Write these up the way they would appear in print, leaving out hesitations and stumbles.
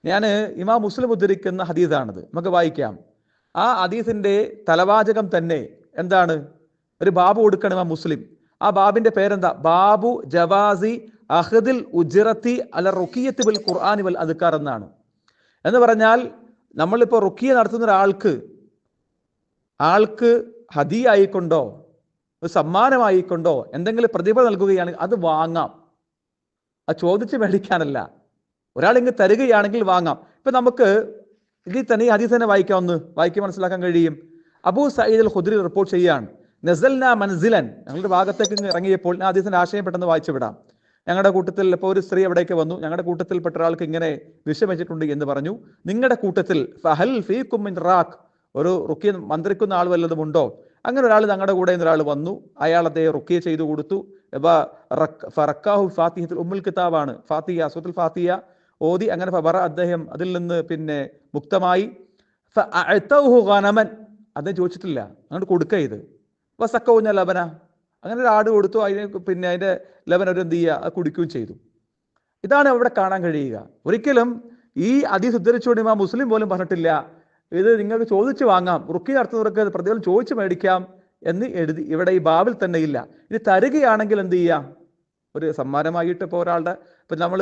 ഞാൻ ഇമാം മുസ്ലിം ഉദ്ധരിക്കുന്ന ഹദീസാണിത്, നമുക്ക് വായിക്കാം. ആ ഹദീസിന്റെ തലവാചകം തന്നെ എന്താണ്? ഒരു ബാബു കൊടുക്കണം ഇമാം മുസ്ലിം. ആ ബാബിന്റെ പേരെന്താ? ബാബു ജവാസി അഹദിൽ ഉജ്റത്തി അല റുഖിയത്ത് ബിൽ ഖുർആനി വൽ അദ്കാർ എന്നാണ്. എന്ന് പറഞ്ഞാൽ നമ്മളിപ്പോൾ റുഖിയ നടത്തുന്ന ഒരാൾക്ക് ഹദിയ ആയിക്കൊണ്ടോ സമ്മാനമായിക്കൊണ്ടോ എന്തെങ്കിലും പ്രതിഭ നൽകുകയാണെങ്കിൽ അത് വാങ്ങാം. അത് ചോദിച്ച് മേടിക്കാനല്ല. ഒരാളിങ്ങ് തരികയാണെങ്കിൽ വാങ്ങാം. ഇപ്പൊ നമുക്ക് ഇതിൽ തന്നെ ഈ ഹദീസ് തന്നെ വായിക്കാൻ മനസ്സിലാക്കാൻ കഴിയും. അബൂ സഈദ് അൽ ഖുദ്രി റിപ്പോർട്ട് ചെയ്യാണ്, നസൽനാ മൻസിലൻ, ഞങ്ങളുടെ ഭാഗത്തേക്ക് ഇറങ്ങിയപ്പോൾ, ഞാൻ ഹദീസിന്റെ ആശയം പെട്ടെന്ന് വായിച്ചു വിടാം. ഞങ്ങളുടെ കൂട്ടത്തിൽ ഇപ്പോൾ ഒരു സ്ത്രീ എവിടേക്ക് വന്നു, ഞങ്ങളുടെ കൂട്ടത്തിൽപ്പെട്ട ഒരാൾക്ക് ഇങ്ങനെ വിഷമിച്ചിട്ടുണ്ട് എന്ന് പറഞ്ഞു. നിങ്ങളുടെ കൂട്ടത്തിൽ ഫഹൽ ഫീകും മിൻ റാഖ്, ഒരു റുക്കിയ മന്ത്രിക്കുന്ന ആൾ വല്ലതും ഉണ്ടോ? അങ്ങനെ ഒരാൾ ഞങ്ങളുടെ കൂടെ ഒരാൾ വന്നു, അയാൾ അദ്ദേഹം റുക്കിയ ചെയ്തു കൊടുത്തു. ഫാത്തിഹത്തുൽ ഉമ്മുൽ കിതാബാണ്, ഫാത്തിഹ സൂറത്തുൽ ഫാത്തിഹ ഓതി. അങ്ങനെ അദ്ദേഹം അതിൽ നിന്ന് പിന്നെ മുക്തമായി. അദ്ദേഹം ചോദിച്ചിട്ടില്ല, അങ്ങോട്ട് കൊടുക്കുക ഇത്. വസക്കൗഞ്ഞ ലബന, അങ്ങനെ ഒരു ആട് കൊടുത്തു. അതിന്റെ ലബൻ ഒരു എന്ത് ചെയ്യുക, അത് കുടിക്കുകയും ചെയ്തു. ഇതാണ് അവിടെ കാണാൻ കഴിയുക. ഒരിക്കലും ഈ ഹദീസ് ഉദ്ധരിച്ചുകൊണ്ട് ഇമാം മുസ്ലിം പോലും പറഞ്ഞിട്ടില്ല ഇത് നിങ്ങൾക്ക് ചോദിച്ചു വാങ്ങാം, റുഖിയ നടത്തുന്നവർക്ക് പ്രതിഫലം ചോദിച്ചു മേടിക്കാം എന്ന് എഴുതി ഇവിടെ ഈ ബാബിൽ തന്നെ ഇല്ല. ഇത് തരികയാണെങ്കിൽ എന്ത് ചെയ്യാം? ഒരു സമ്മാനമായിട്ട് ഇപ്പോൾ ഒരാളുടെ, ഇപ്പം നമ്മൾ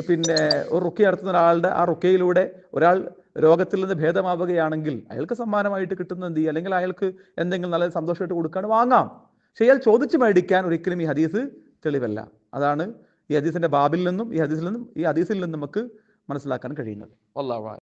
പിന്നെ ഒരു റുഖിയ നടത്തുന്ന ഒരാളുടെ ആ റുഖിയയിലൂടെ ഒരാൾ രോഗത്തിൽ നിന്ന് ഭേദമാവുകയാണെങ്കിൽ അയാൾക്ക് സമ്മാനമായിട്ട് കിട്ടുന്ന എന്ത് ചെയ്യുക, അല്ലെങ്കിൽ അയാൾക്ക് എന്തെങ്കിലും നല്ല സന്തോഷമായിട്ട് കൊടുക്കാൻ വാങ്ങാം. പക്ഷെ അയാൾ ചോദിച്ചു മേടിക്കാൻ ഒരിക്കലും ഈ ഹദീസ് തെളിവല്ല. അതാണ് ഈ ഹദീസിന്റെ ബാബിൽ നിന്നും ഈ ഹദീസിൽ നിന്നും നമുക്ക് മനസ്സിലാക്കാൻ കഴിയുന്നത്. വല്ലാഹു അഅലം.